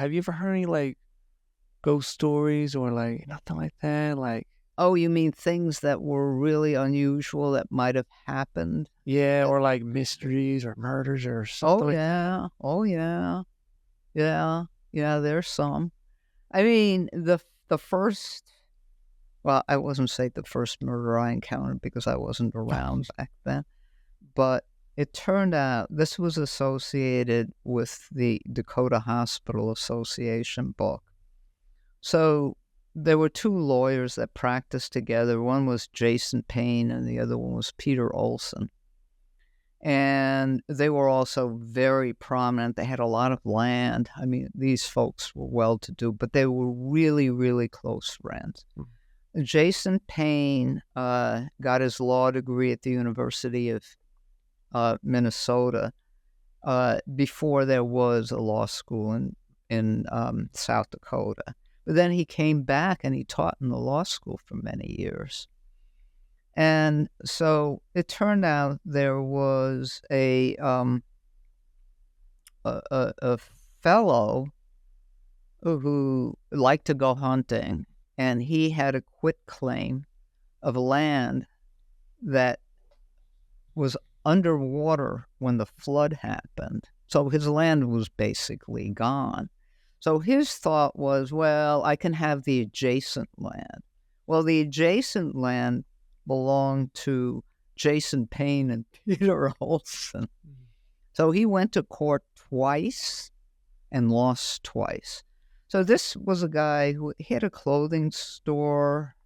have you ever heard any like ghost stories or like nothing like that? Like, Oh, you mean things that were really unusual that might have happened? yeah, or like mysteries or murders or something Oh, like that. yeah. Oh, yeah. Yeah. Yeah, there's some. I mean, the first well, I wasn't say the first murder I encountered because I wasn't around back then, but it turned out this was associated with the Dakota Hospital Association book. So there were two lawyers that practiced together. One was Jason Payne and the other one was Peter Olson. And they were also very prominent. They had a lot of land. I mean, these folks were well to do, but they were really, really close friends. Mm. Jason Payne got his law degree at the University of Minnesota before there was a law school in South Dakota. But then he came back and he taught in the law school for many years. And so it turned out there was a fellow who liked to go hunting, and he had a quit claim of land that was underwater when the flood happened. So his land was basically gone. So his thought was, well, I can have the adjacent land. Well, the adjacent land belonged to Jason Payne and Peter Olson. So he went to court twice and lost twice. So this was a guy who he had a clothing store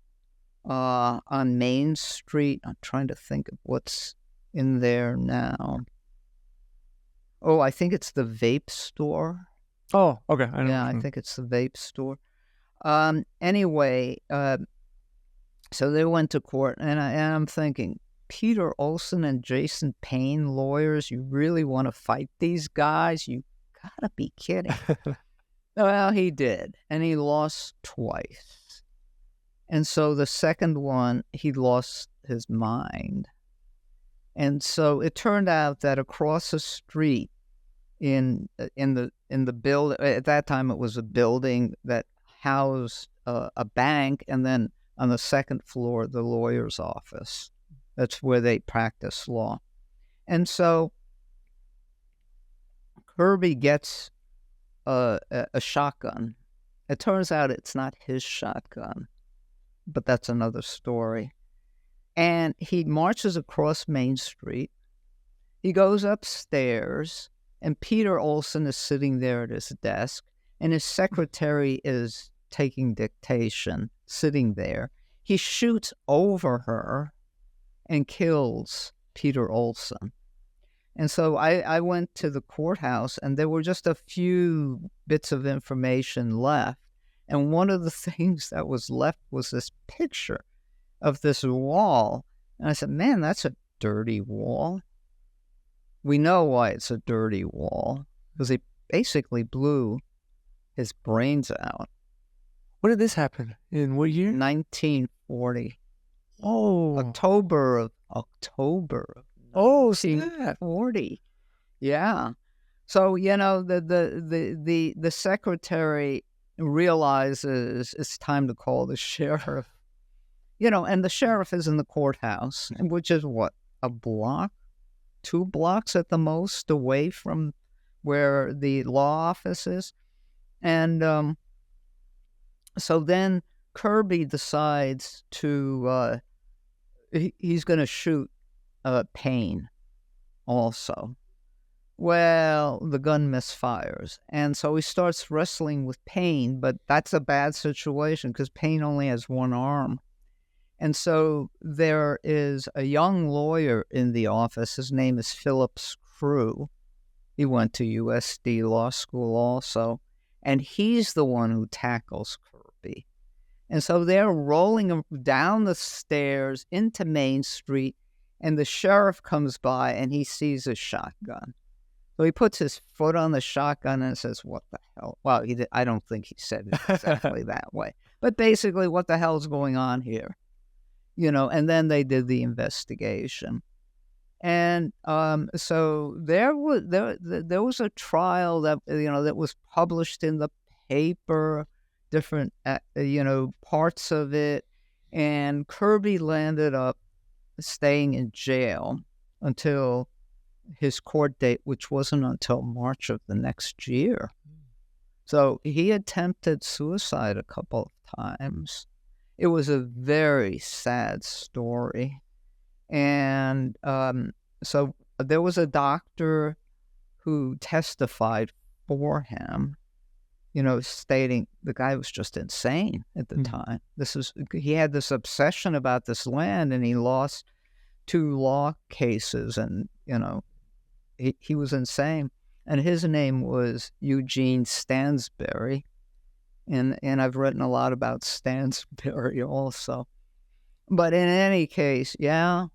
on Main Street. I'm trying to think of what's in there now. Oh, I think it's the vape store. Oh, okay. I know. Yeah, I think it's the vape store. Anyway, so they went to court, and I'm thinking, Peter Olson and Jason Payne lawyers, you really want to fight these guys? You gotta be kidding. Well, he did, and he lost twice. And so the second one, he lost his mind. And so it turned out that across the street in the building, at that time it was a building that housed a bank, and then on the second floor, the lawyer's office. That's where they practice law. And so Kirby gets a shotgun. It turns out it's not his shotgun, but that's another story. And he marches across Main Street. He goes upstairs, and Peter Olson is sitting there at his desk, and his secretary is taking dictation, sitting there. He shoots over her and kills Peter Olson. And so I went to the courthouse, and there were just a few bits of information left. And one of the things that was left was this picture of this wall. And I said, man, that's a dirty wall. We know why it's a dirty wall, because he basically blew his brains out. When did this happen? In what year? 1940. Oh, October of oh, snap. 1940. Yeah. So, the secretary realizes it's time to call the sheriff. And the sheriff is in the courthouse, which is what, a block, 2 blocks at the most away from where the law office is. And so then Kirby decides to, he's going to shoot Payne also. Well, the gun misfires. And so he starts wrestling with Payne, but that's a bad situation because Payne only has one arm. And so there is a young lawyer in the office. His name is Philip Screw. He went to USD Law School also. And he's the one who tackles Kirby. And so they're rolling him down the stairs into Main Street, and the sheriff comes by and he sees a shotgun. So he puts his foot on the shotgun and says, what the hell? Well, I don't think he said it exactly that way. But basically, what the hell's going on here? And then they did the investigation. And so there was a trial that, that was published in the paper, different, parts of it. And Kirby landed up staying in jail until his court date, which wasn't until March of the next year. So he attempted suicide a couple of times. It was a very sad story. And so there was a doctor who testified for him, stating the guy was just insane at the time. He had this obsession about this land, and he lost 2 law cases, and he was insane. And his name was Eugene Stansberry, and I've written a lot about Stansberry also. But in any case, yeah,